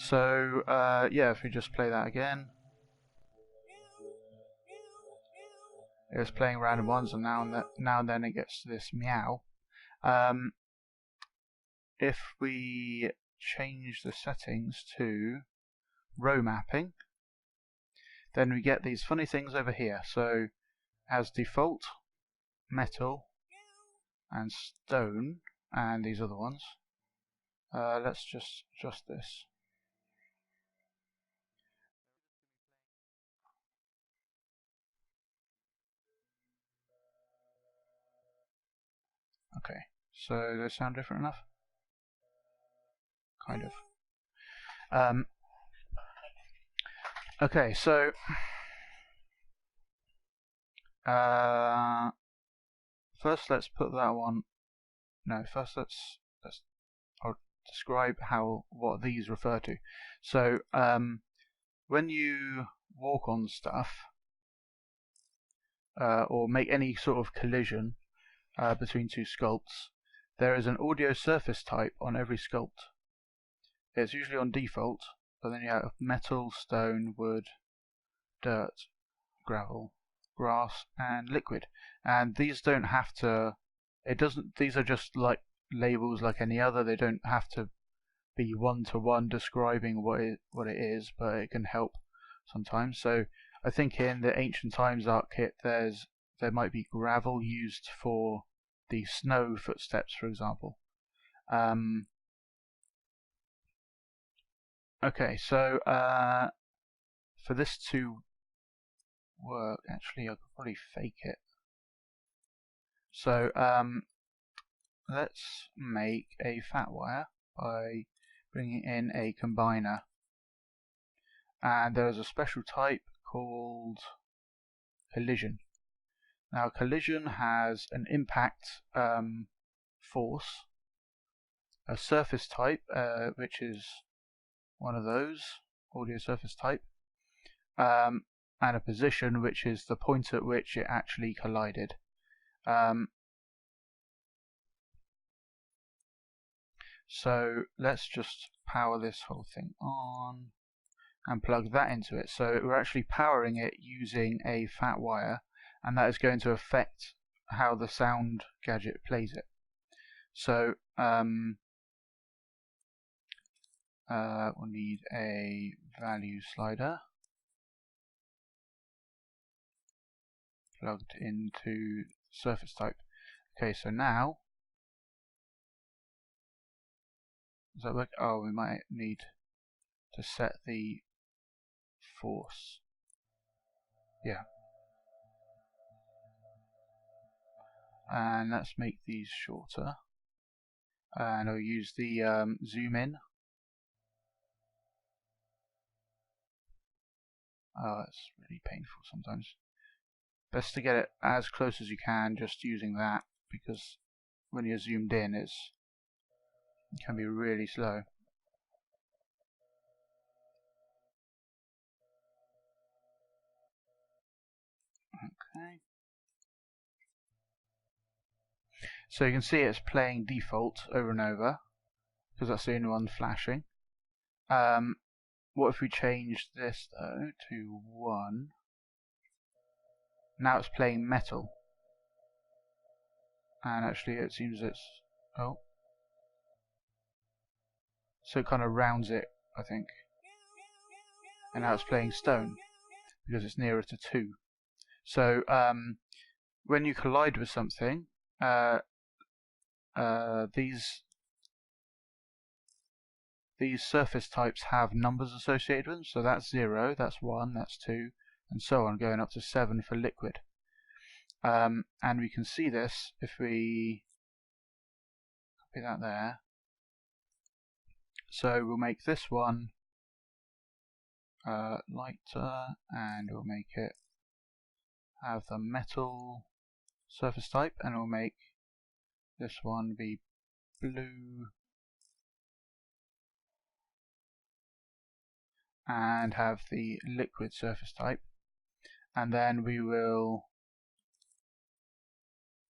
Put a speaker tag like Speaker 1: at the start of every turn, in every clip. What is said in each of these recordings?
Speaker 1: So yeah, if we just play that again, it was playing random ones, and now and then it gets to this meow. If we change the settings to row mapping, then we get these funny things over here. So as default, metal and stone and these other ones. Let's just adjust this. Okay, so do they sound different enough? Kind of. Okay, so first let's put that one. No, first let's I'll describe what these refer to. So when you walk on stuff or make any sort of collision between two sculpts, there is an audio surface type on every sculpt. It's usually on default, but then you have metal, stone, wood, dirt, gravel, grass, and liquid. And these don't have to. It doesn't. These are just like labels, like any other. They don't have to be one-to-one describing what it is, but it can help sometimes. So I think in the Ancient Times art kit, there might be gravel used for the snow footsteps, for example. Okay, so for this to work, actually I could probably fake it. So let's make a fat wire by bringing in a combiner, and there's a special type called collision. Now collision has an impact force, a surface type which is one of those, audio surface type, and a position which is the point at which it actually collided. So let's just power this whole thing on and plug that into it. So we're actually powering it using a fat wire, and that is going to affect how the sound gadget plays it. So we'll need a value slider plugged into surface type. Okay, so now does that work? Oh, we might need to set the force. Yeah. And let's make these shorter. And I'll use the zoom in. Oh, it's really painful sometimes. Best to get it as close as you can, just using that, because when you're zoomed in, it can be really slow. Okay. So you can see it's playing default over and over, because that's the only one flashing. What if we changed this though to 1? Now it's playing metal. And actually it seems it's... oh. So it kind of rounds it, I think. And now it's playing stone, because it's nearer to 2. So when you collide with something, these surface types have numbers associated with them. So that's 0, that's 1, that's 2, and so on, going up to 7 for liquid. And we can see this if we copy that there. So we'll make this one lighter, and we'll make it have the metal surface type, and we'll make this one be blue and have the liquid surface type, and then we will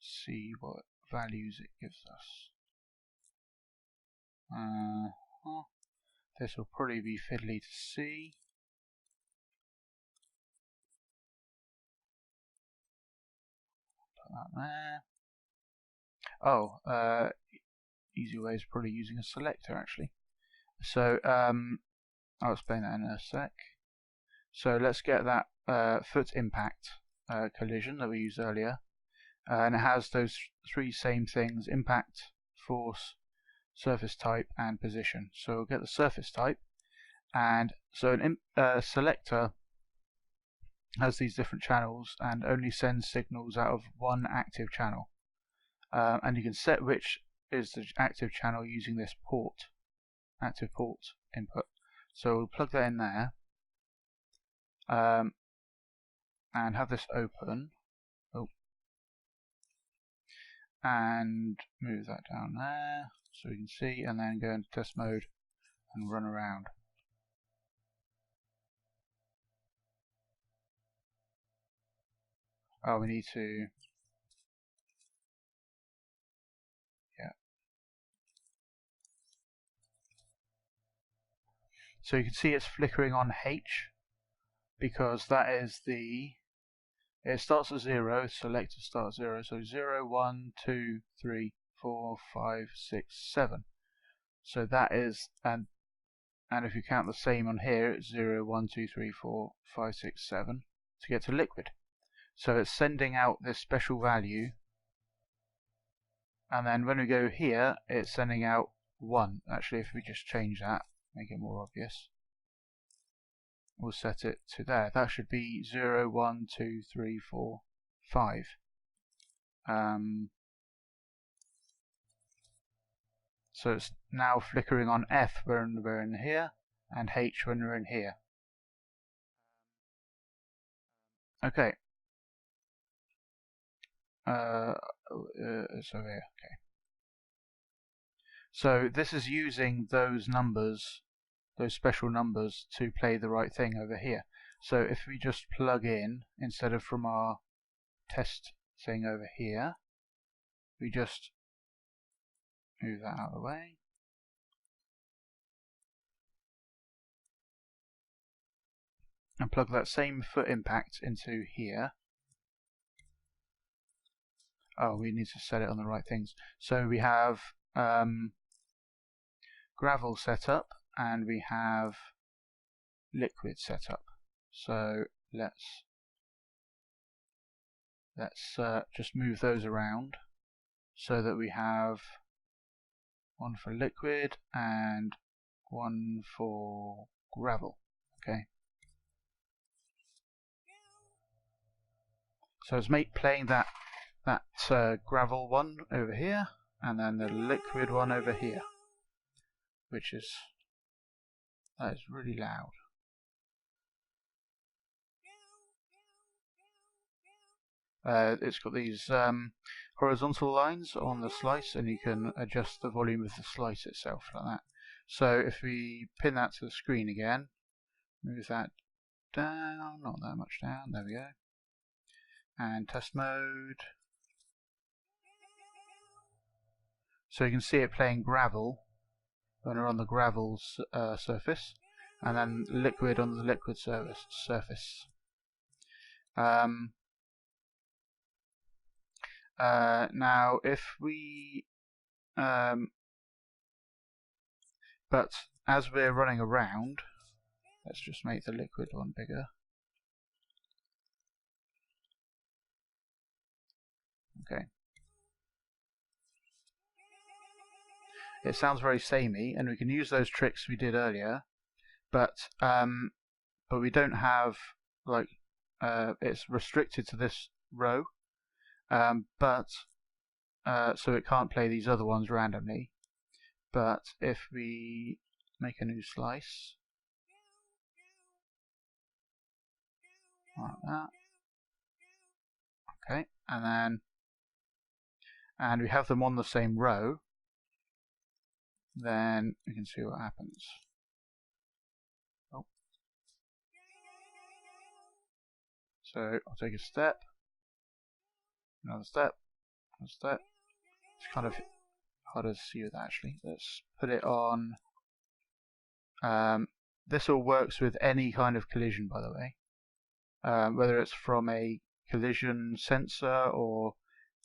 Speaker 1: see what values it gives us. This will probably be fiddly to see. Put that there. Oh, easy way is probably using a selector actually. So I'll explain that in a sec. So let's get that foot impact collision that we used earlier, and it has those three same things: impact, force, surface type, and position. So we'll get the surface type, and so a selector has these different channels and only sends signals out of one active channel, and you can set which is the active channel using this port, active port input. So we'll plug that in there, and have this open. Oh, and move that down there so we can see, and then go into test mode and run around. Oh, we need to, yeah. So you can see it's flickering on H, because that is it starts at 0, selector starts 0, so 0, 1, 2, 3, 4, 5, 6, 7. So that is, and if you count the same on here, it's 0, 1, 2, 3, 4, 5, 6, 7 to get to liquid. So it's sending out this special value, and then when we go here, it's sending out 1. Actually, if we just change that, make it more obvious, we'll set it to there. That should be 0, 1, 2, 3, 4, 5. So it's now flickering on F when we're in here, and H when we're in here. Okay. It's over here. Okay. So this is using those numbers, those special numbers, to play the right thing over here. So if we just plug in, instead of from our test thing over here, we just move that out of the way. And plug that same foot impact into here. Oh, we need to set it on the right things. So we have gravel set up, and we have liquid set up. So let's just move those around so that we have one for liquid and one for gravel. Okay. So it's playing that gravel one over here, and then the liquid one over here, which is, that is really loud. It's got these horizontal lines on the slice, and you can adjust the volume of the slice itself like that. So if we pin that to the screen again, move that down, not that much down, there we go, and test mode. So you can see it playing gravel when we're on the gravel surface, and then liquid on the liquid surface. Now if we but as we're running around, let's just make the liquid one bigger. Okay. It sounds very samey, and we can use those tricks we did earlier, but we don't have, like, it's restricted to this row, so it can't play these other ones randomly. But if we make a new slice like that, okay, and we have them on the same row, then we can see what happens. Oh. So I'll take a step, another step, another step. It's kind of hard to see with that actually. Let's put it on This all works with any kind of collision, by the way, whether it's from a collision sensor or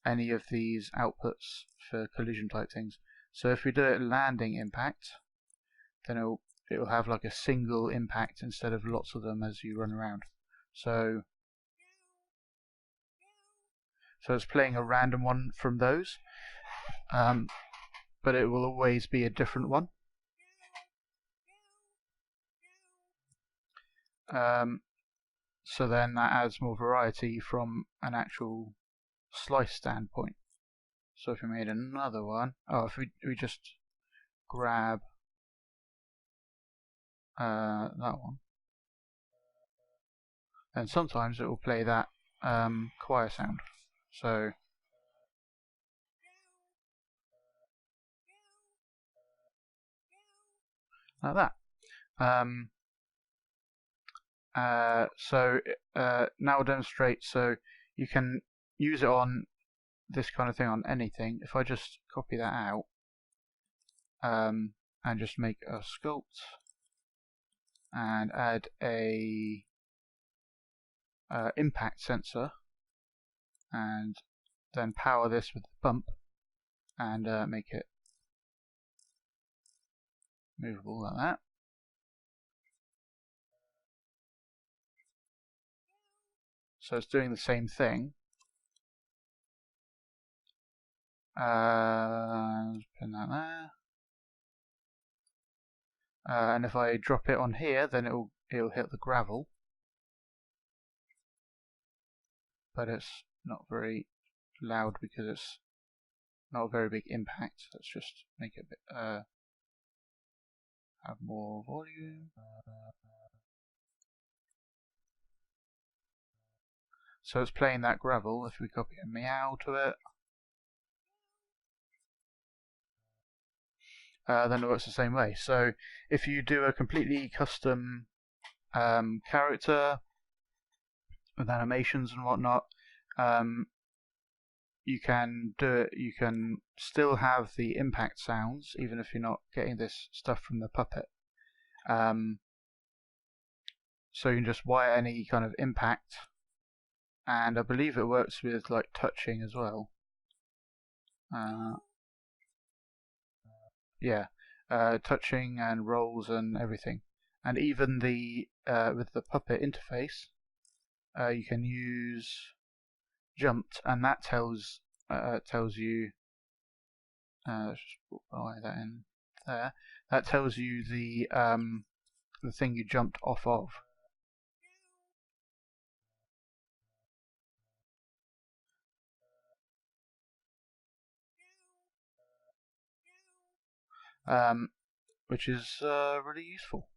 Speaker 1: any of these outputs for collision type things. So if we do it landing impact, then it'll have like a single impact instead of lots of them as you run around. So it's playing a random one from those, but it will always be a different one. So then that adds more variety from an actual slice standpoint. So if we made another one, if we just grab that one, and sometimes it will play that choir sound. So like that. Now I'll demonstrate. So you can use it on this kind of thing on anything. If I just copy that out and just make a sculpt and add a impact sensor and then power this with the bump and make it movable like that. So it's doing the same thing. Pin that there. And if I drop it on here, then it'll hit the gravel. But it's not very loud because it's not a very big impact. Let's just make it a bit have more volume. So it's playing that gravel. If we copy a meow to it, then it works the same way. So if you do a completely custom character with animations and whatnot, you can do it. You can still have the impact sounds even if you're not getting this stuff from the puppet. So you can just wire any kind of impact, and I believe it works with like touching as well. Touching and rolls and everything, and even the with the puppet interface, you can use jumped, and that tells you. Let's just put that in there. That tells you the thing you jumped off of. Which is really useful.